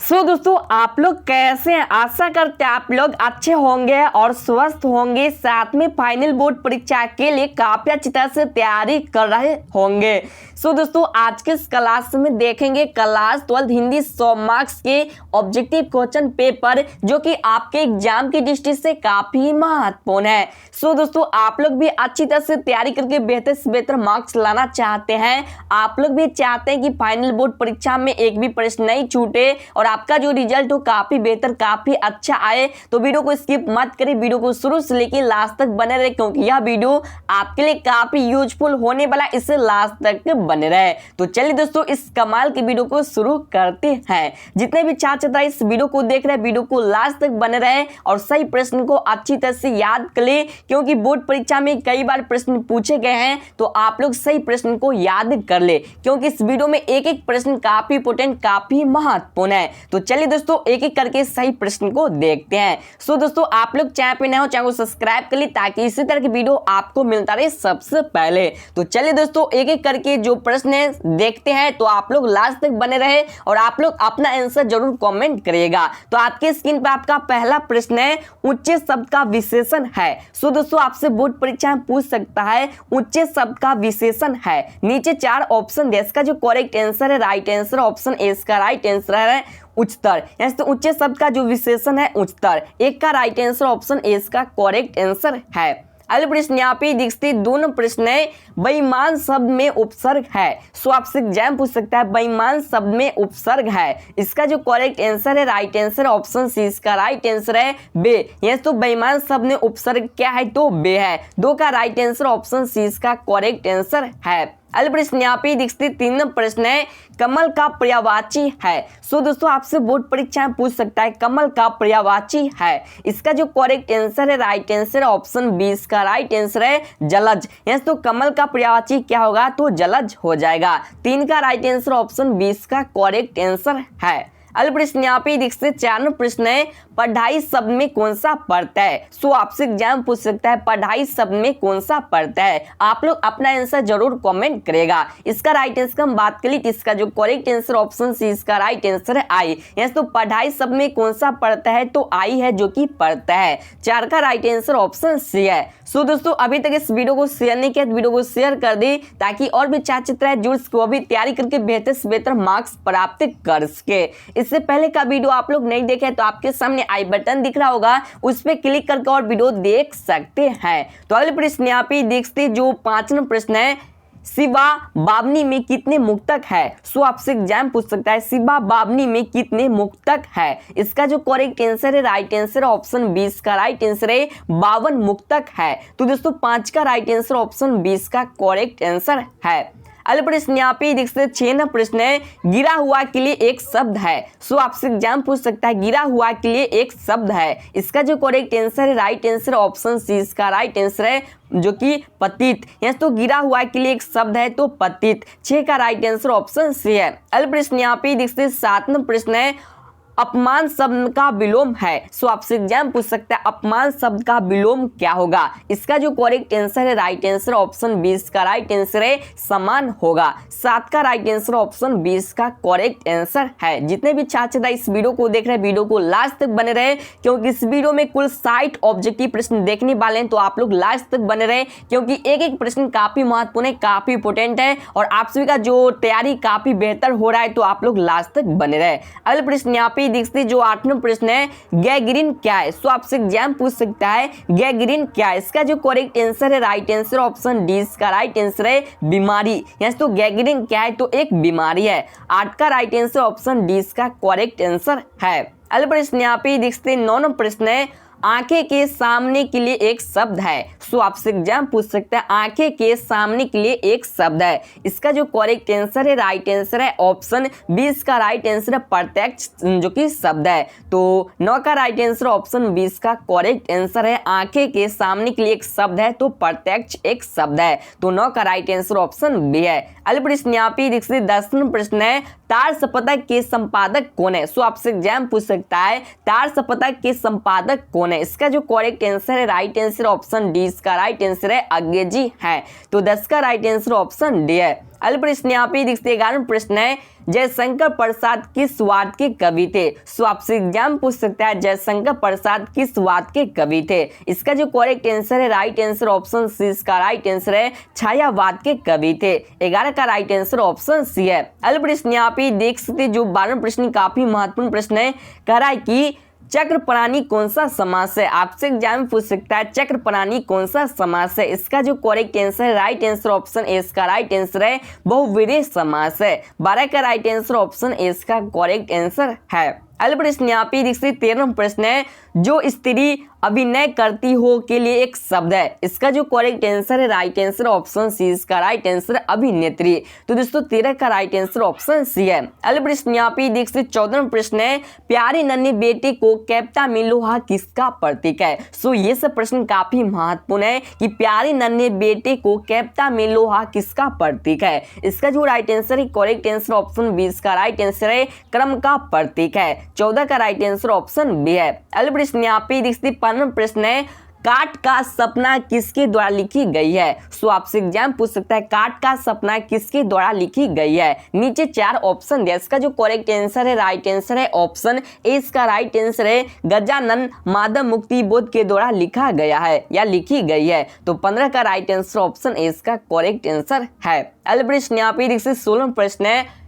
दोस्तों आप लोग कैसे हैं। आशा करते हैं आप लोग अच्छे होंगे और स्वस्थ होंगे, साथ में फाइनल बोर्ड परीक्षा के लिए काफी अच्छी तरह से तैयारी कर रहे होंगे। दोस्तों आज के इस क्लास में देखेंगे क्लास 12 हिंदी 100 मार्क्स के ऑब्जेक्टिव क्वेश्चन पेपर जो कि आपके एग्जाम की दृष्टि से काफी महत्वपूर्ण है। दोस्तों आप लोग भी अच्छी तरह से तैयारी करके बेहतर से बेहतर मार्क्स लाना चाहते हैं, आप लोग भी चाहते हैं कि फाइनल बोर्ड परीक्षा में एक भी प्रश्न नहीं छूटे और आपका जो रिजल्ट हो काफी बेहतर काफी अच्छा आए, तो वीडियो को स्किप मत करें, वीडियो को शुरू से लेकर लास्ट तक बने रहे क्योंकि यह वीडियो आपके लिए काफी यूजफुल होने वाला, इससे लास्ट तक बने रहे। तो चलिए दोस्तों इस कमाल की वीडियो को शुरू करते हैं। जितने भी छात्र इस वीडियो को देख रहे हैं वीडियो को लास्ट तक बने रहे और सही प्रश्न को अच्छी तरह से याद कर ले, क्योंकि बोर्ड परीक्षा में कई बार प्रश्न पूछे गए हैं, तो आप लोग सही प्रश्न को याद कर ले क्योंकि इस वीडियो में एक एक प्रश्न काफी इंपोर्टेंट काफी महत्वपूर्ण है। तो चलिए दोस्तों एक एक करके सही प्रश्न को देखते हैं। दोस्तों आप लोग चैनल पे नए हो चैनल को सब्सक्राइब कर ले ताकि इसी तरह की वीडियो आपको मिलता रहे सबसे पहले। तो चलिए दोस्तों एक एक करके जो प्रश्न है देखते हैं, तो आप लोग लास्ट तक बने रहे और आप लोग अपना आंसर जरूर कमेंट करिएगा। तो आपके स्क्रीन पर आपका पहला प्रश्न है ऊंचे शब्द का विशेषण है। दोस्तों आपसे बोर्ड परीक्षा में पूछ सकता है ऊंचे शब्द का विशेषण है। नीचे 4 ऑप्शन दे, इसका जो करेक्ट आंसर है राइट आंसर ऑप्शन ए इसका राइट आंसर है उच्चतर, यानी तो ऊंचे शब्द का जो विशेषण है उच्चतर, एक का राइट आंसर ऑप्शन ए इसका करेक्ट आंसर है। अगले प्रश्न यहाँ पे देखते दोनों प्रश्न है बेईमान शब्द में उपसर्ग है। आपसे एग्जाम पूछ सकता है बेईमान शब्द में उपसर्ग है, इसका जो करेक्ट आंसर है राइट आंसर ऑप्शन सी इसका राइट आंसर है बे, यानी तो बेईमान शब्द में उपसर्ग क्या है तो बे है। 2 का राइट आंसर ऑप्शन सी इसका करेक्ट आंसर है। अगले प्रश्न यहाँ पे देखते 3 प्रश्न है कमल का पर्यायवाची है। दोस्तों आपसे बोर्ड परीक्षा में पूछ सकता है कमल का पर्यायवाची है, इसका जो करेक्ट आंसर है राइट आंसर ऑप्शन बी इसका राइट आंसर है जलज, यानी तो कमल का पर्यायवाची क्या होगा तो जलज हो जाएगा। 3 का राइट आंसर ऑप्शन बी इसका करेक्ट आंसर है। अगले प्रश्न यहाँ पे देखते 4 प्रश्न है पढ़ाई शब्द में कौन सा पढ़ता है। आपसे एग्जाम पूछ सकता है पढ़ाई शब्द में कौन सा पढ़ता है, आप लोग अपना आंसर जरूर कमेंट करेगा। इसका राइट आंसर हम बात करें तो इसका जो करेक्ट आंसर ऑप्शन सी इसका राइट आंसर है आई, यानी तो पढ़ाई शब्द में कौन सा पढ़ता है तो आई है जो कि पढ़ता है। 4 का राइट आंसर ऑप्शन सी है। दोस्तों अभी तक इस वीडियो को शेयर नहीं किया तो वीडियो को शेयर कर दे ताकि और भी छात्र है जुड़ सके, वो भी तैयारी करके बेहतर से बेहतर मार्क्स प्राप्त कर सके। इससे पहले का वीडियो आप लोग नहीं देखे तो आपके सामने आई बटन दिख रहा होगा, उस पर क्लिक करके और वीडियो देख सकते हैं। तो अगले प्रश्न यहाँ पे देखते जो 5वां प्रश्न है शिवा बावनी में कितने मुक्तक है। आपसे एग्जाम पूछ सकता है शिवा बावनी में कितने मुक्तक है, इसका जो करेक्ट आंसर है राइट आंसर ऑप्शन 20 का राइट आंसर है 52 मुक्तक है। तो दोस्तों 5 का राइट आंसर ऑप्शन 20 का करेक्ट आंसर है। अगले प्रश्न यहाँ पे देखते 6वां प्रश्न है गिरा हुआ के लिए एक शब्द है। आपसे एग्जाम पूछ सकता है गिरा हुआ के लिए एक शब्द है, इसका जो करेक्ट आंसर है राइट आंसर ऑप्शन सी इसका राइट आंसर है जो कि पतित, यानी तो गिरा हुआ के लिए एक शब्द है तो पतित। 6 का राइट आंसर ऑप्शन सी है। अगले प्रश्न यहाँ पे देखते 7वां प्रश्न है अपमान शब्द का विलोम है। आपसे एग्जाम पूछ सकता है अपमान शब्द का विलोम क्या होगा, इसका जो करेक्ट आंसर है राइट आंसर ऑप्शन 20 का राइट आंसर है समान होगा। 7 का राइट आंसर ऑप्शन 20 का करेक्ट आंसर है। जितने भी छात्र इस वीडियो को देख रहे हैं वीडियो को लास्ट तक बने रहे क्योंकि इस वीडियो में कुल 60 ऑब्जेक्टिव प्रश्न देखने वाले हैं, तो आप लोग लास्ट तक बने रहे क्योंकि एक एक प्रश्न काफी महत्वपूर्ण है काफी इंपोर्टेंट है और आप सभी का जो तैयारी काफी बेहतर हो रहा है, तो आप लोग लास्ट तक बने रहे। अगले प्रश्न यहाँ पे देखते जो 8वां प्रश्न है गैंग्रीन क्या है। आपसे एग्जाम पूछ सकता है गैंग्रीन क्या है, इसका जो करेक्ट आंसर है राइट आंसर ऑप्शन डी इसका राइट आंसर है बीमारी, यानी तो गैंग्रीन क्या है तो एक बीमारी है। 8 का राइट आंसर ऑप्शन डी इसका करेक्ट आंसर है। अगले प्रश्न यहाँ पे देखते 9वां प्रश्न है आंखें के सामने के लिए एक शब्द है। आपसे एग्जाम पूछ सकता है आंखें के सामने के लिए एक शब्द है, इसका जो करेक्ट आंसर है राइट आंसर है ऑप्शन 20 का राइट आंसर है प्रत्यक्ष जो कि शब्द है। तो 9 का राइट आंसर ऑप्शन 20 का करेक्ट आंसर है आंखें के सामने के लिए एक शब्द है तो प्रत्यक्ष एक शब्द है, तो 9 का राइट आंसर ऑप्शन बी है। अगले प्रश्न यहाँ पे देखिए 10वां प्रश्न है तार सप्ताह के संपादक कौन है। आपसे एग्जाम पूछ सकता है तार सप्ताह के संपादक कौन है, इसका जो करेक्ट आंसर है राइट आंसर ऑप्शन डी इसका राइट आंसर है अज्ञे जी है, तो 10 का राइट आंसर ऑप्शन डी है। अगला प्रश्न यहाँ पे देखते 11वां प्रश्न है, जयशंकर प्रसाद किस वाद के कवि थे? सो आपसे एग्जाम पूछ सकता है जयशंकर प्रसाद किस वाद के कवि थे? इसका जो करेक्ट आंसर है, राइट आंसर ऑप्शन सी इसका राइट आंसर है, छायावाद के कवि थे। 11 का राइट आंसर ऑप्शन सी है। अगला प्रश्न यहाँ पे देख सकते जो 12वां प्रश्न काफी महत्वपूर्ण प्रश्न है, कह रहा है कि चक्र प्राणी कौन सा समास है? आपसे एग्जाम पूछ सकता है चक्र प्राणी कौन सा समास है? इसका जो करेक्ट आंसर है, राइट आंसर ऑप्शन ए इसका राइट आंसर है, बहुव्रीहि समास है। 12 का राइट आंसर ऑप्शन ए इसका करेक्ट आंसर है। अगला प्रश्न यहाँ पे देखिए 13वां प्रश्न है, जो स्त्री अभिनय करती हो के लिए एक शब्द है। इसका जो करेक्ट आंसर है, राइट आंसर ऑप्शन सी इसका राइट आंसर अभिनेत्री। तो दोस्तों 13 का राइट आंसर ऑप्शन सी है। अगला प्रश्न यहाँ पे देखिए 14वां प्रश्न है, प्यारे नन्हे बेटे को कैप्टा में लोहा किसका प्रतीक है? सो ये सब प्रश्न काफी महत्वपूर्ण है कि प्यारे नन्हे बेटे को कैप्टा में लोहा किसका प्रतीक है? इसका जो राइट आंसर है, करेक्ट आंसर ऑप्शन बी इसका राइट आंसर है, क्रम का प्रतीक है। 14 का राइट आंसर ऑप्शन बी है। अगला प्रश्न यहाँ पे देखते 15वां प्रश्न है, काट का सपना किसके द्वारा लिखी गई है? सो आपसे एग्जाम पूछ सकता है काट का सपना किसके द्वारा लिखी गई है? नीचे 4 ऑप्शन दिया, इसका जो करेक्ट आंसर है, राइट आंसर है ऑप्शन ए इसका राइट आंसर है, गजानन माधव मुक्ति बोध के द्वारा लिखा गया है या लिखी गई है। तो 15 का राइट आंसर ऑप्शन ए इसका करेक्ट आंसर है। अगला प्रश्न यहाँ पे देखिए 16वां प्रश्न है,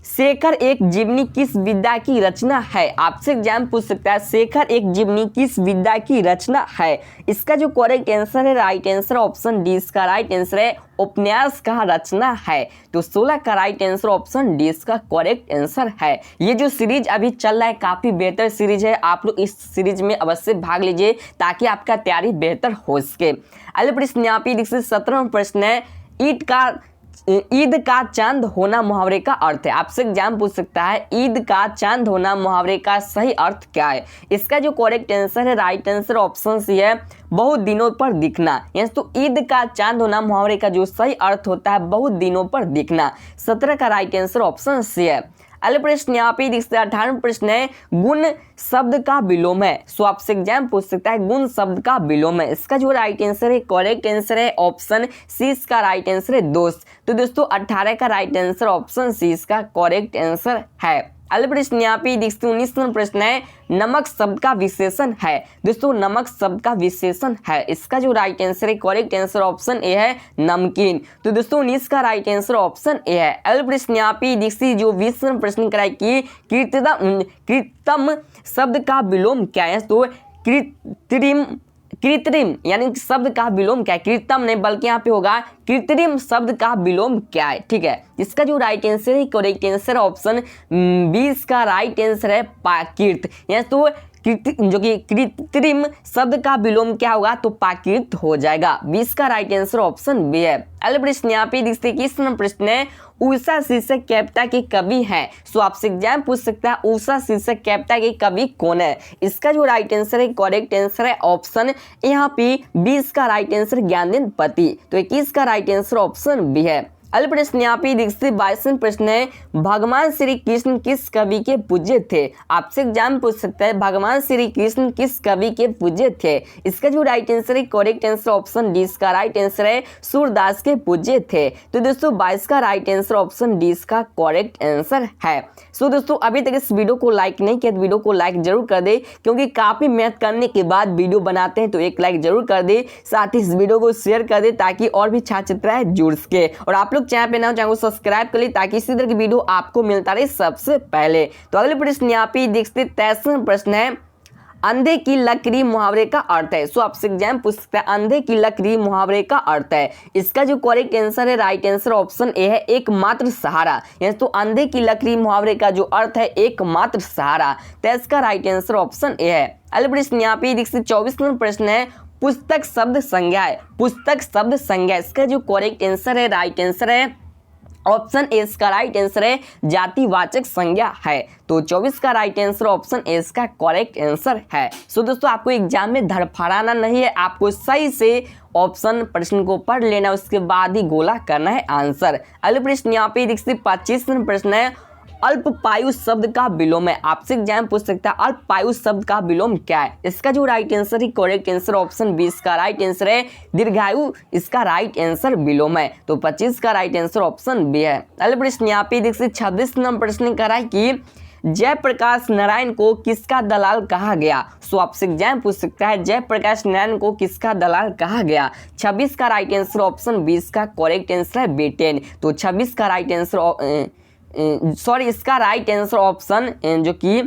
शेखर एक जीवनी किस विद्या की रचना है? आपसे एग्जाम पूछ सकता है शेखर एक जीवनी किस विद्या की रचना है? इसका जो करेक्ट आंसर है, राइट आंसर ऑप्शन डी इसका राइट आंसर है, उपन्यास का रचना है। तो 16 का राइट आंसर ऑप्शन डी इसका करेक्ट आंसर है। ये जो सीरीज अभी चल रहा है काफी बेहतर सीरीज है, आप लोग इस सीरीज में अवश्य भाग लीजिए ताकि आपका तैयारी बेहतर हो सके। अगला प्रश्न यहाँ पे देखिए 17वां प्रश्न है, ईद का चांद होना मुहावरे का अर्थ है। आपसे एग्जाम पूछ सकता है ईद का चांद होना मुहावरे का सही अर्थ क्या है? इसका जो करेक्ट आंसर है, राइट आंसर ऑप्शन सी है, बहुत दिनों पर दिखना। यानी तो ईद का चांद होना मुहावरे का जो सही अर्थ होता है बहुत दिनों पर दिखना। 17 का राइट आंसर ऑप्शन सी है। अगला प्रश्न यहाँ पे देखते हैं 18वां प्रश्न है, गुण शब्द का विलोम है। सो आपसे एग्जाम पूछ सकता है गुण शब्द का विलोम है। इसका जो राइट आंसर है, करेक्ट आंसर है ऑप्शन सी इसका राइट आंसर है, दोस्त। तो दोस्तों 18 का राइट आंसर ऑप्शन सी इसका करेक्ट आंसर है। अगला प्रश्न यहाँ पे देखते 19वां प्रश्न है, नमक शब्द का विशेषण है। दोस्तों नमक शब्द का विशेषण है। इसका जो राइट आंसर है, करेक्ट आंसर ऑप्शन ए है, नमकीन। तो दोस्तों 19 का राइट आंसर ऑप्शन ए है। अगला प्रश्न यहाँ पे देखिए जो 20वां प्रश्न कराए कि कृत्रिम शब्द का विलोम क्या है? तो कृत्रिम यानी शब्द का विलोम क्या है? कृत्रिम नहीं बल्कि यहाँ पे होगा कृत्रिम शब्द का विलोम क्या है? ठीक है, इसका जो राइट आंसर है, करेक्ट आंसर ऑप्शन 20 का राइट आंसर है, पाकीर्त। यानी तो जो कि कृत्रिम शब्द का विलोम क्या होगा? तो पाकीर्त हो जाएगा। 20 का राइट आंसर ऑप्शन बी है। अगला प्रश्न यहाँ पे देखते किस प्रश्न है, उषा शीर्षक कैप्टा के कवि हैं। सो आपसे एग्जाम पूछ सकता है उषा शीर्षक कैप्टा के कवि कौन है? इसका जो राइट आंसर है, करेक्ट आंसर है ऑप्शन यहाँ पे 20 का राइट आंसर ज्ञानेंद्र पति। तो 21 का राइट आंसर ऑप्शन बी है। अगला प्रश्न यहाँ पे देखते 22वां प्रश्न है, भगवान श्री कृष्ण किस कवि के पूज्य थे? आपसे एग्जाम पूछ सकता है भगवान श्री कृष्ण किस कवि के पूज्य थे? इसका जो राइट आंसर है, करेक्ट आंसर ऑप्शन डी इसका राइट आंसर है, सूरदास के पूज्य थे। तो दोस्तों 22 का राइट आंसर ऑप्शन डी इसका करेक्ट आंसर है। सो दोस्तों अभी तक इस वीडियो को लाइक नहीं किया तो वीडियो को लाइक जरूर कर दे, क्योंकि काफी मेहनत करने के बाद वीडियो बनाते हैं तो एक लाइक जरूर कर दे। साथ ही इस वीडियो को शेयर कर दे ताकि और भी छात्र छात्राएं जुड़ सके। और आप लोग चैनल पे नए चैनल को सब्सक्राइब कर ले ताकि इसी तरह की वीडियो आपको मिलता रहे सबसे पहले। तो अगले प्रश्न यहाँ पे देखते 23वां प्रश्न है, अंधे की लकड़ी मुहावरे का अर्थ है। सो आपसे एग्जाम पूछ सकता है अंधे की लकड़ी मुहावरे का अर्थ है। इसका जो करेक्ट आंसर है, राइट आंसर ऑप्शन ए है, एकमात्र सहारा। यानी तो अंधे की लकड़ी मुहावरे का जो अर्थ है एकमात्र सहारा। तो इसका राइट आंसर ऑप्शन ए है। अगले प्रश्न यहाँ पे देखते 24वां प्रश्न है, पुस्तक शब्द संज्ञा है। पुस्तक शब्द संज्ञा, इसका जो करेक्ट आंसर है, राइट आंसर है ऑप्शन ए इसका राइट आंसर है, जातिवाचक संज्ञा है। तो 24 का राइट आंसर ऑप्शन ए इसका करेक्ट आंसर है। सो दोस्तों आपको एग्जाम में धड़फड़ाना नहीं है, आपको सही से ऑप्शन प्रश्न को पढ़ लेना, उसके बाद ही गोला करना है आंसर। अगले प्रश्न यहाँ पे देखिए 25वां प्रश्न है, अल्पायु शब्द का विलोम है। आपसे एग्जाम पूछ सकता है अल्पायु शब्द का विलोम क्या है। इसका जो राइट आंसर है, करेक्ट आंसर ऑप्शन 20 का राइट आंसर है दीर्घायु। इसका राइट आंसर विलोम है, तो 25 का राइट आंसर ऑप्शन बी है। अगला प्रश्न यहाँ पे देखिए 26 नंबर प्रश्न करा है कि जयप्रकाश नारायण को किसका दलाल कहा गया। सो आपसे एग्जाम पूछ सकता है जयप्रकाश नारायण को किसका दलाल कहा गया। 26 का राइट आंसर ऑप्शन 20 का करेक्ट आंसर है ब्रिटेन। तो 26 का राइट आंसर इसका राइट आंसर ऑप्शन जो कि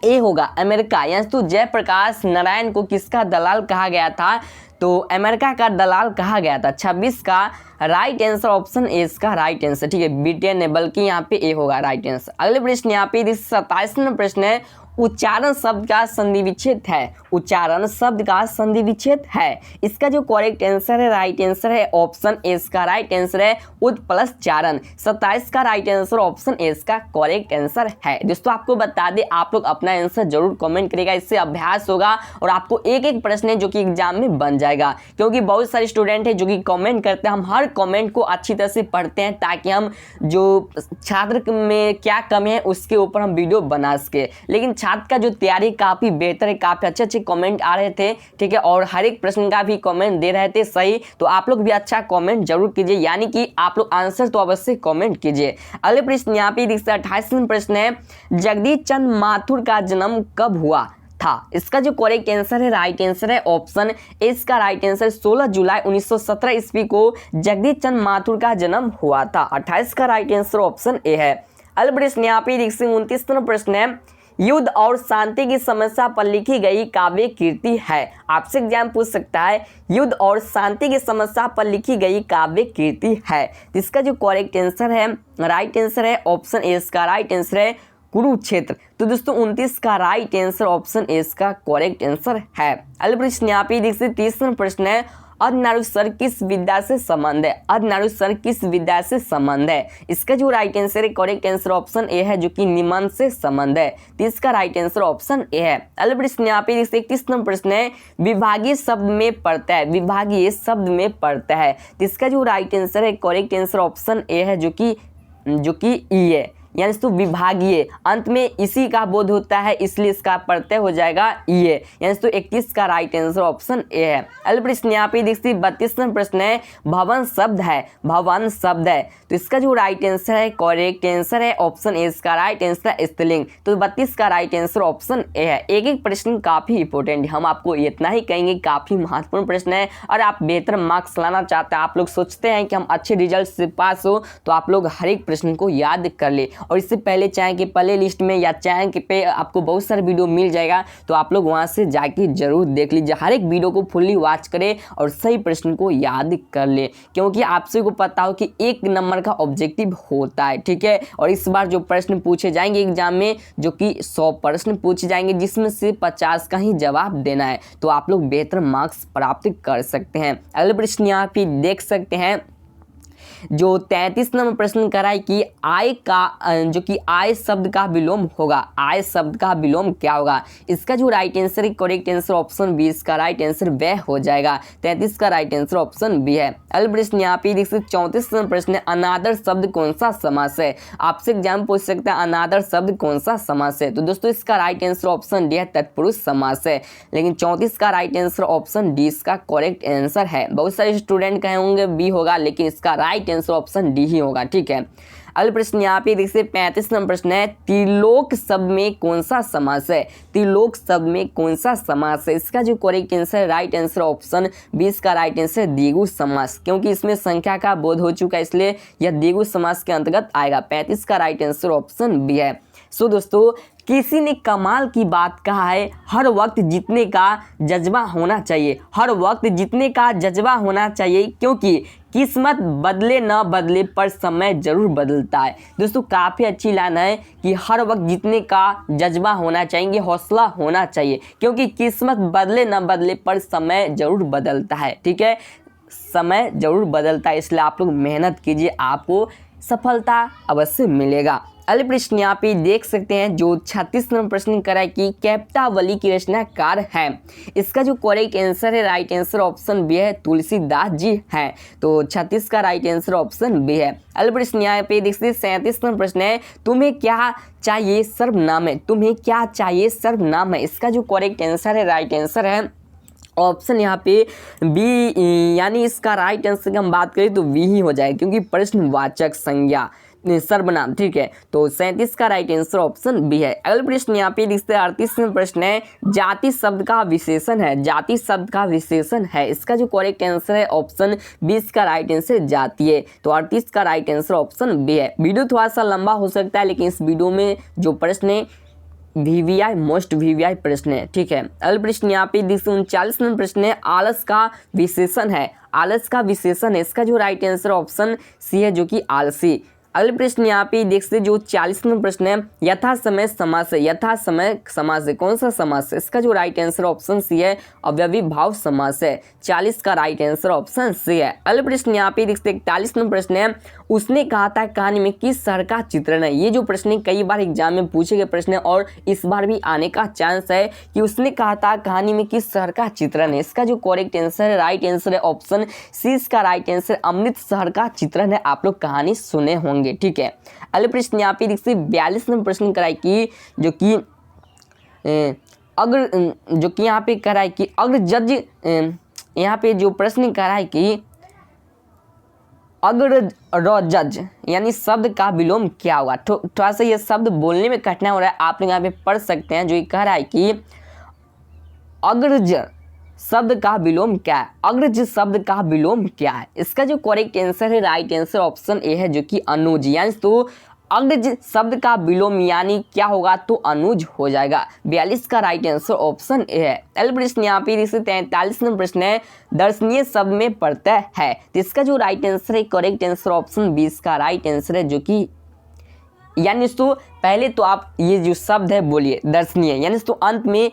ए होगा अमेरिका। यानी तो जयप्रकाश नारायण को किसका दलाल कहा गया था, तो अमेरिका का दलाल कहा गया था। 26 का राइट आंसर ऑप्शन ए इसका राइट आंसर, ठीक है, ब्रिटेन ने, बल्कि यहाँ पे ए होगा राइट आंसर। अगले प्रश्न यहाँ पे 27 नंबर प्रश्न है उच्चारण शब्द का संधि विच्छेद है। उच्चारण शब्द का संधि विच्छेद है। इसका जो करेक्ट आंसर है, राइट आंसर है ऑप्शन ए इसका राइट आंसर है उद प्लस चारण। 27 का राइट आंसर ऑप्शन ए इसका करेक्ट आंसर है। दोस्तों आपको बता दें, आप लोग अपना आंसर जरूर कमेंट करेगा, इससे अभ्यास होगा और आपको एक एक प्रश्न है जो कि एग्जाम में बन जाएगा। क्योंकि बहुत सारे स्टूडेंट है जो कि कमेंट करते हैं, हम हर कमेंट को अच्छी तरह से पढ़ते हैं ताकि हम जो छात्र में क्या कमी है उसके ऊपर हम वीडियो बना सके। लेकिन छात्र का जो तैयारी काफी बेहतर है, काफी अच्छे कमेंट आ रहे थे, ठीक है, और हर एक प्रश्न का भी कमेंट दे रहे थे सही। तो आप लोग भी अच्छा कमेंट जरूर कीजिए, यानी कि आप लोग आंसर तो अवश्य कमेंट कीजिए। अगले प्रश्न यहाँ पे 28 प्रश्न है जगदीश चंद्र माथुर का जन्म कब हुआ था। इसका जो करेक्ट आंसर है, राइट आंसर है ऑप्शन ए इसका राइट आंसर 16 जुलाई 1917 ईस्वी को जगदीश चंद्र माथुर का जन्म हुआ था। 28 का राइट आंसर ऑप्शन ए है। अगले प्रश्न यहाँ पे 29 प्रश्न है युद्ध और शांति की समस्या पर लिखी गई काव्य कीर्ति है। आपसे एग्जाम पूछ सकता है युद्ध और शांति की समस्या पर लिखी गई काव्य कीर्ति है। इसका जो करेक्ट आंसर है, राइट आंसर है ऑप्शन ए इसका राइट आंसर है कुरुक्षेत्र। तो दोस्तों 29 का राइट आंसर ऑप्शन ए इसका करेक्ट आंसर है। अगले प्रश्न यहाँ पे देखिए 30 प्रश्न है अर्धनारीश्वर किस विद्या से संबंध है। अर्धनारीश्वर किस विद्या से संबंध है। इसका जो राइट आंसर है, करेक्ट आंसर ऑप्शन ए है जो कि निमन से संबंध है। तो इसका राइट आंसर ऑप्शन ए है। अगले प्रश्न यहाँ पे 31 नंबर प्रश्न है विभागीय शब्द में पढ़ता है। विभागीय शब्द में पढ़ता है। तो इसका जो राइट आंसर है, करेक्ट आंसर ऑप्शन ए है जो कि ई है, यानी तो विभागीय अंत में इसी का बोध होता है, इसलिए इसका प्रत्यय हो जाएगा ये, यानी तो 31 का राइट आंसर ऑप्शन ए है। अगले प्रश्न यहाँ पे देखिए 32 नंबर प्रश्न है भवन शब्द है। भवन शब्द है, तो इसका जो राइट आंसर है, करेक्ट आंसर है ऑप्शन ए इसका राइट आंसर है स्त्रीलिंग। तो 32 का राइट आंसर ऑप्शन ए है। एक एक प्रश्न काफी इंपॉर्टेंट है, हम आपको इतना ही कहेंगे, काफी महत्वपूर्ण प्रश्न है और आप बेहतर मार्क्स लाना चाहते हैं, आप लोग सोचते हैं कि हम अच्छे रिजल्ट से पास हो, तो आप लोग हर एक प्रश्न को याद कर ले। और इससे पहले चाहे कि प्ले लिस्ट में या चाहे कि पे आपको बहुत सारे वीडियो मिल जाएगा, तो आप लोग वहां से जाके जरूर देख लीजिए, हर एक वीडियो को फुल्ली वॉच करें और सही प्रश्न को याद कर ले, क्योंकि आप सभी को पता हो कि 1 नंबर का ऑब्जेक्टिव होता है, ठीक है। और इस बार जो प्रश्न पूछे जाएंगे एग्जाम में, जो कि 100 प्रश्न पूछे जाएंगे जिसमें से 50 का ही जवाब देना है, तो आप लोग बेहतर मार्क्स प्राप्त कर सकते हैं। अगले प्रश्न यहाँ पे देख सकते हैं जो 33 नंबर प्रश्न कराए कि आय का जो कि आय शब्द का विलोम होगा। आय शब्द का विलोम क्या होगा। इसका जो राइट आंसर है, करेक्ट आंसर ऑप्शन बी इसका राइट आंसर वह हो जाएगा। 33 का राइट आंसर ऑप्शन बी है। अगले प्रश्न यहाँ पे देखिए 34 नंबर प्रश्न है अनादर शब्द कौन सा समास है। आपसे एग्जाम पूछ सकता है अनादर शब्द कौन सा समास है। तो दोस्तों इसका राइट आंसर ऑप्शन डी है, तत्पुरुष समास है। लेकिन 34 का राइट आंसर ऑप्शन डी इसका करेक्ट आंसर है। बहुत सारे स्टूडेंट कहेंगे बी होगा, लेकिन इसका राइट आंसर ऑप्शन डी ही होगा, ठीक है। अगले प्रश्न यहाँ पे देखिए 35 नंबर प्रश्न है त्रिलोक शब्द में कौन सा समास है। त्रिलोक शब्द में कौन सा समास है। इसका जो correct answer, right answer option 20 का राइट आंसर द्विगु समास, क्योंकि इसमें संख्या का बोध हो चुका है, इसलिए यह द्विगु समास के अंतर्गत आएगा। 35 का राइट आंसर ऑप्शन बी है। सो दोस्तों किसी ने कमाल की बात कहा है, हर वक्त जीतने का जज्बा होना चाहिए। हर वक्त जीतने का जज्बा होना चाहिए, क्योंकि किस्मत बदले न बदले पर समय जरूर बदलता है। दोस्तों काफ़ी अच्छी लाइन है कि हर वक्त जीतने का जज्बा होना चाहिए, हौसला होना चाहिए, क्योंकि किस्मत बदले न बदले पर समय जरूर बदलता है, ठीक है। समय जरूर बदलता है, इसलिए आप लोग मेहनत कीजिए, आपको सफलता अवश्य मिलेगा। अगले प्रश्न यहाँ पे देख सकते हैं जो 36 नंबर प्रश्न करा है कि कैप्टावली की रचनाकार है। इसका जो करेक्ट आंसर है, राइट आंसर ऑप्शन बी है, तुलसीदास जी हैं। तो 36 का राइट आंसर ऑप्शन बी है। अगले प्रश्न यहाँ पे देख सकते हैं 37 नंबर प्रश्न है, तुम्हें क्या चाहिए सर्वनाम है, तुम्हें क्या चाहिए सर्वनाम है। इसका जो करेक्ट आंसर है, राइट आंसर है ऑप्शन यहाँ पे बी, यानी इसका राइट आंसर की हम बात करें तो बी ही हो जाएगा, क्योंकि प्रश्नवाचक संज्ञा सर्वनाम, ठीक है। तो 37 का राइट आंसर ऑप्शन बी है। अगला प्रश्न यहाँ पे लिखते हैं 38वां प्रश्न है, जाति शब्द का विशेषण है, जाति शब्द का विशेषण है। इसका जो करेक्ट आंसर है ऑप्शन 20 का राइट आंसर जातीय। तो 38 का राइट आंसर ऑप्शन बी है। वीडियो थोड़ा सा लंबा हो सकता है, लेकिन इस वीडियो में जो प्रश्न है VVI मोस्ट VVI प्रश्न है, ठीक है। अगला प्रश्न यहाँ पे 39 नंबर प्रश्न है, आलस का विशेषण है, आलस का विशेषण है। इसका जो राइट आंसर ऑप्शन सी है, जो कि आलसी। अगले प्रश्न यहाँ पे देख सकते जो 40 नंबर प्रश्न है, यथा समय समास है, यथा समय समास है, कौन सा समास है। इसका जो राइट आंसर ऑप्शन सी है, अव्ययी भाव समास है। 40 का राइट आंसर ऑप्शन सी है। अगले प्रश्न यहाँ पे देख सकते 41 नंबर प्रश्न है, उसने कहा था कहानी में किस शहर का चित्रण है। ये जो प्रश्न कई बार एग्जाम में पूछे गए प्रश्न है और इस बार भी आने का चांस है कि उसने कहा था कहानी में किस शहर का चित्रण है। इसका जो करेक्ट आंसर है, राइट आंसर है ऑप्शन सी। इसका राइट आंसर अमृत शहर का चित्रण है। आप लोग कहानी सुने होंगे, ठीक है। अगले प्रश्न यहाँ पे देखिए 42 नंबर प्रश्न कराए कि जो कि यहाँ पे कराए कि अग्र जज, यहाँ पे जो प्रश्न कराए कि अग्रजज यानी शब्द का विलोम क्या होगा। थोड़ा सा ये शब्द बोलने में कठिनाई हो रहा है, आप लोग यहाँ पे पढ़ सकते हैं। जो ये कह रहा है कि अग्रज शब्द का विलोम क्या है, अग्रज शब्द का विलोम क्या है। इसका जो करेक्ट आंसर है, राइट आंसर ऑप्शन ए है, जो कि अनुज। यानी तो अग्रज शब्द का विलोम यानी क्या होगा, तो अनुज हो जाएगा। 42 का राइट आंसर ऑप्शन ए है। अगला प्रश्न यहाँ पे 43 नंबर प्रश्न है, दर्शनीय शब्द में प्रत्यय है। तो इसका जो राइट आंसर है, करेक्ट आंसर ऑप्शन 20 का राइट आंसर है, जो कि यानी तो पहले तो आप ये जो शब्द है बोलिए दर्शनीय, यानी तो अंत में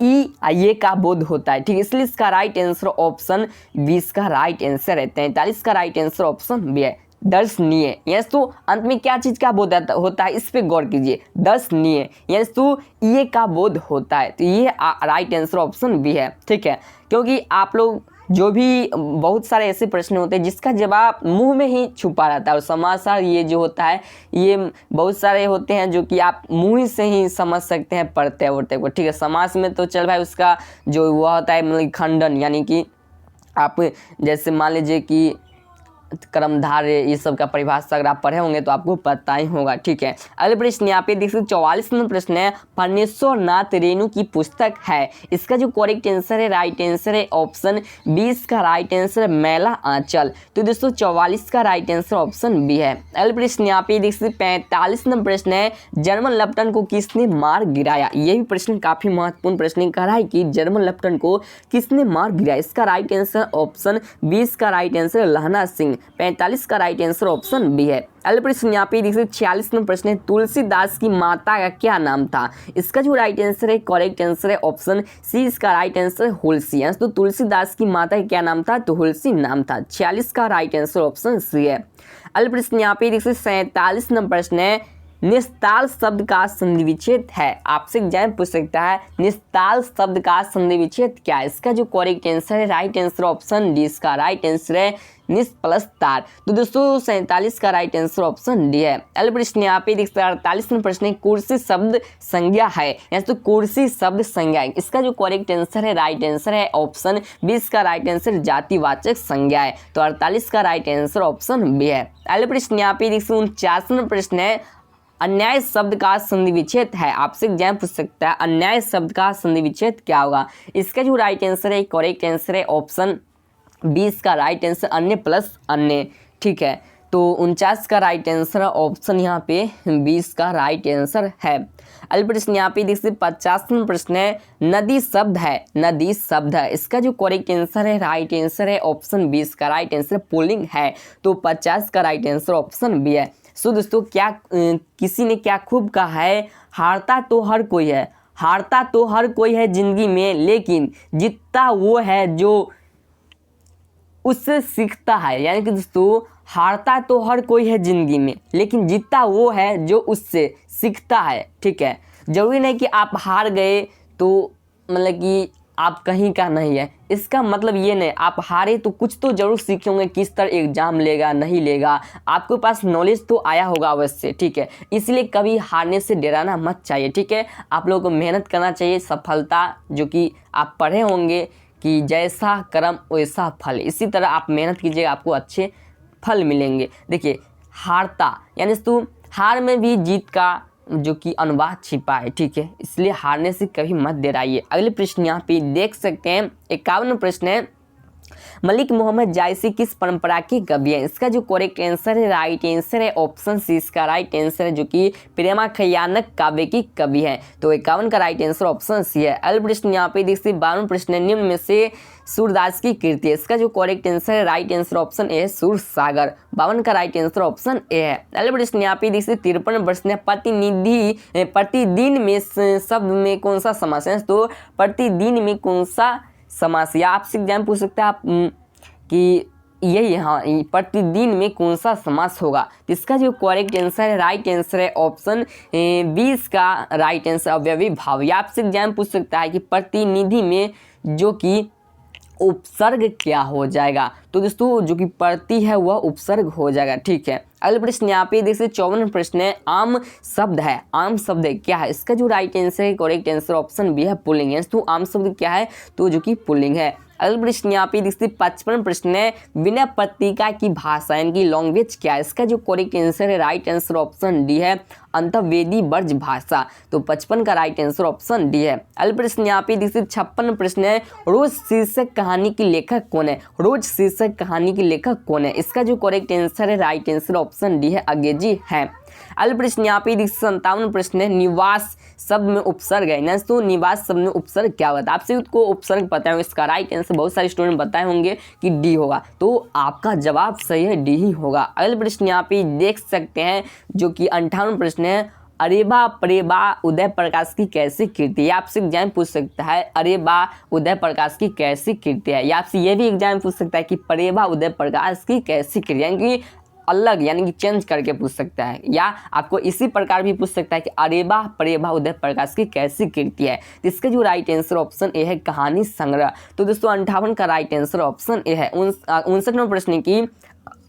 ये का बोध होता है, ठीक है। इसलिए इसका राइट आंसर ऑप्शन 20 का राइट आंसर है। 43 का राइट आंसर ऑप्शन बी है, दर्शनीय। यस तो अंत में क्या चीज का बोध होता है, इस पे गौर कीजिए। दर्शनीय यस तो ये का बोध होता है, तो ये राइट आंसर ऑप्शन बी है, ठीक है। क्योंकि आप लोग जो भी बहुत सारे ऐसे प्रश्न होते हैं जिसका जवाब मुंह में ही छुपा रहता है, और समाचार ये जो होता है ये बहुत सारे होते हैं जो कि आप मुंह से ही समझ सकते हैं पढ़ते उड़ते को, ठीक है। समास में तो चल भाई उसका जो हुआ होता है मतलब खंडन, यानी कि आप जैसे मान लीजिए कि कर्मधारय ये सब का परिभाषा अगर आप पढ़े होंगे तो आपको पता ही होगा, ठीक है। अगले प्रश्न यहाँ पे देखिए 44 नंबर प्रश्न है, फणेश्वर नाथ रेणु की पुस्तक है। इसका जो करेक्ट आंसर है, राइट आंसर है ऑप्शन 20 का राइट आंसर मैला आंचल। तो दोस्तों 44 का राइट आंसर ऑप्शन बी है। अगले प्रश्न यहाँ पे देखिए 45 नंबर प्रश्न है, जर्मन लेफ्टिनेंट को किसने मार गिराया। ये भी प्रश्न काफी महत्वपूर्ण प्रश्न कह रहा है कि जर्मन लेफ्टिनेंट को किसने मार गिराया। इसका राइट आंसर ऑप्शन 20 का राइट आंसर लहना सिंह। 45 का राइट आंसर ऑप्शन बी है। अगले प्रश्न यहाँ पे देखिए 46 नंबर प्रश्न है, तुलसीदास की माता का क्या नाम था। इसका जो राइट आंसर है, करेक्ट आंसर है ऑप्शन सी। इसका राइट आंसर है हुलसी। तो तुलसीदास की माता का क्या नाम था, तो हुलसी नाम था। 46 का राइट आंसर ऑप्शन सी है। अगले प्रश्न यहाँ पे देखिए 47 नंबर प्रश्न है, निस्ताल शब्द का संधि विच्छेद है। आपसे एग्जाम पूछ सकता है निस्ताल शब्द का संधि विच्छेद क्या है। इसका जो करेक्ट आंसर है, राइट आंसर ऑप्शन डी। इसका राइट आंसर है निस प्लस तार। तो दोस्तों 47 का राइट आंसर ऑप्शन डी है। अगले प्रश्न यहाँ पे देखते हैं 48 नंबर प्रश्न है, कुर्सी शब्द संज्ञा है। यहाँ तो कुर्सी शब्द संज्ञा है। इसका जो करेक्ट आंसर है, राइट आंसर है ऑप्शन 20 का राइट आंसर जातिवाचक संज्ञा है। तो 48 का राइट आंसर ऑप्शन बी है। अगले प्रश्न यहाँ पे देखते 49 नंबर प्रश्न है, अन्याय शब्द का संधि विच्छेद है। आपसे एग्जाम पूछ सकता है अन्याय शब्द का संधि विच्छेद क्या होगा। इसका जो राइट आंसर है, करेक्ट आंसर है ऑप्शन 20 का राइट आंसर अन्य प्लस अन्य, ठीक है। तो 49 का राइट आंसर ऑप्शन यहाँ पे 20 का राइट आंसर है। अगले प्रश्न यहाँ पे देखिए 50 नंबर प्रश्न है, नदी शब्द है। नदी शब्द है। इसका जो करेक्ट आंसर है, राइट आंसर है ऑप्शन 20 का राइट आंसर पुल्लिंग है। तो 50 का राइट आंसर ऑप्शन बी है। सो दोस्तों क्या किसी ने क्या खूब कहा है, हारता तो हर कोई है, हारता तो हर कोई है जिंदगी में, लेकिन जीतता वो है जो उससे सीखता है। यानी कि दोस्तों हारता तो हर कोई है ज़िंदगी में, लेकिन जीतता वो है जो उससे सीखता है। ठीक है, ज़रूरी नहीं कि आप हार गए तो मतलब कि आप कहीं का नहीं है, इसका मतलब ये नहीं। आप हारे तो कुछ तो ज़रूर सीखे होंगे, किस तरह एग्ज़ाम लेगा नहीं लेगा, आपके पास नॉलेज तो आया होगा अवश्य। ठीक है, इसलिए कभी हारने से डराना मत चाहिए। ठीक है, आप लोगों को मेहनत करना चाहिए। सफलता जो कि आप पढ़े होंगे कि जैसा कर्म वैसा फल, इसी तरह आप मेहनत कीजिएगा, आपको अच्छे फल मिलेंगे। देखिए, हारता यानी तो हार में भी जीत का जो कि अनुवाद छिपा है। ठीक है, इसलिए हारने से कभी मत डराइए। अगले प्रश्न यहाँ पे देख सकते हैं, 51वां प्रश्न है, मलिक मोहम्मद जायसी किस परंपरा के कवि हैं? इसका जो करेक्ट आंसर है, राइट आंसर है ऑप्शन सी इसका राइट आंसर है, जो कि प्रेमा खयानक काव्य की कवि है। तो 51 का राइट आंसर ऑप्शन सी है। अगला प्रश्न यहाँ पे देखिए, 52वां प्रश्न है, निम्न में से सूरदास की कृति है? इसका जो करेक्ट आंसर है, राइट आंसर ऑप्शन ए है, सूरसागर। 52 का राइट आंसर ऑप्शन ए है। अगला प्रश्न यहाँ पे देखिए, 53वां प्रश्न है, प्रतिदिन में शब्द में कौन सा समास है? तो प्रतिदिन में कौन सा समास, या आपसे एग्जाम पूछ सकते हैं आप कि यही, हाँ, प्रतिदिन में कौन सा समास होगा? तो इसका जो करेक्ट आंसर है, राइट आंसर है ऑप्शन 20 का राइट आंसर, अव्ययी भाव। या आपसे एग्जाम पूछ सकता है कि प्रतिनिधि में जो कि उपसर्ग क्या हो जाएगा? तो दोस्तों जो कि प्रति है वह उपसर्ग हो जाएगा। ठीक है, अगले प्रश्न यहाँ पे देखिए, 54वां प्रश्न है, आम शब्द है, आम शब्द क्या है? इसका जो राइट आंसर है, करेक्ट आंसर ऑप्शन बी है, पुल्लिंग है। तो आम शब्द क्या है? तो जो कि पुल्लिंग है। अगले प्रश्न यहाँ पे देखिए, 55वां प्रश्न है, विनय पत्रिका की भाषा इनकी लैंग्वेज क्या है? इसका जो करेक्ट आंसर है, राइट आंसर ऑप्शन डी है, अंतर्वेदी ब्रज भाषा। तो 55 का राइट आंसर ऑप्शन डी है। अगले प्रश्न यहाँ पे देखिए, 56वां प्रश्न है, रोज शीर्षक कहानी की लेखक कौन है? रोज शीर्षक कहानी की लेखक कौन है? इसका जो करेक्ट आंसर है, राइट आंसर ऑप्शन डी है, अंग्रेजी है। अगले प्रश्न यहाँ पे 57वां प्रश्न है, निवास शब्द में उपसर्ग है ना? तो निवास शब्द में उपसर्ग क्या होता है? आपसे उसको उपसर्ग पता है, इसका राइट आंसर बहुत सारे स्टूडेंट बताए होंगे कि डी होगा, तो आपका जवाब सही है, डी ही होगा। अगले प्रश्न यहाँ पे देख सकते हैं, जो कि 58वां प्रश्न है, अरेबा परेबा उदय प्रकाश की कैसी कृति है? आपसे एग्जाम पूछ सकता है, अरेबा उदय प्रकाश की कैसी कृति है? या आपसे ये भी एग्जाम पूछ सकता है कि परेबा उदय प्रकाश की कैसी कृति, यानी कि अलग, यानी कि चेंज करके पूछ सकता है। या आपको इसी प्रकार भी पूछ सकता है कि अरेबा परेबा उदय प्रकाश की कैसी कृति है? तो इसका जो राइट आंसर ऑप्शन ए है, कहानी संग्रह। तो दोस्तों 58 का राइट आंसर ऑप्शन ए है। 59वां प्रश्न की,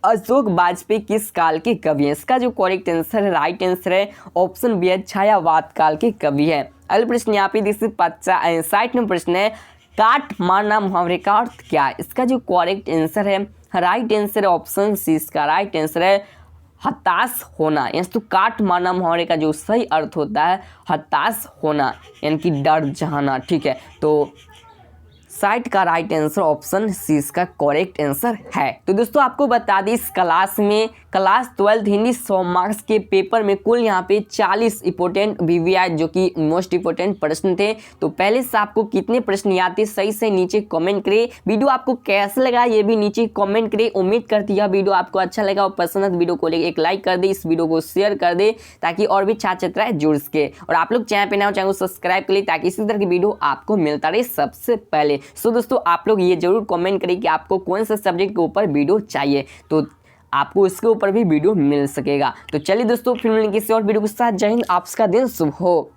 अशोक वाजपेयी किस काल के कवि हैं? इसका जो करेक्ट आंसर है, राइट आंसर है ऑप्शन बी है, छायावाद काल के कवि है। अगले प्रश्न यहाँ पे देखिए, 60वां प्रश्न है, काट मारना मुहावरे का अर्थ क्या है? इसका जो करेक्ट आंसर है, राइट आंसर ऑप्शन सी इसका राइट आंसर है, हताश होना। यानी तो काट मारना मुहावरे का जो सही अर्थ होता है, हताश होना, यानी कि डर जाना। ठीक है, तो 60 का राइट आंसर ऑप्शन सी इसका करेक्ट आंसर है। तो दोस्तों आपको बता दें, इस क्लास में क्लास 12 हिंदी 100 मार्क्स के पेपर में कुल यहाँ पे 40 इंपॉर्टेंट वीवीआई जो कि मोस्ट इंपॉर्टेंट प्रश्न थे। तो पहले से आपको कितने प्रश्न याद थे सही से नीचे कमेंट करें। वीडियो आपको कैसा लगा ये भी नीचे कमेंट करें। उम्मीद करती है वीडियो आपको अच्छा लगा और पसंद है, वीडियो को एक लाइक कर दे, इस वीडियो को शेयर कर दे ताकि और भी छात्र छात्राएं जुड़ सके। और आप लोग चैनल पे नए हो, चैनल को सब्सक्राइब कर ले ताकि इसी तरह की वीडियो आपको मिलता रहे सबसे पहले। सो दोस्तों आप लोग ये जरूर कमेंट करें कि आपको कौन सा सब्जेक्ट के ऊपर वीडियो चाहिए, तो आपको इसके ऊपर भी वीडियो मिल सकेगा। तो चलिए दोस्तों फिर मिलेंगे किसी और वीडियो के साथ। जय हिंद, आपका दिन शुभ हो।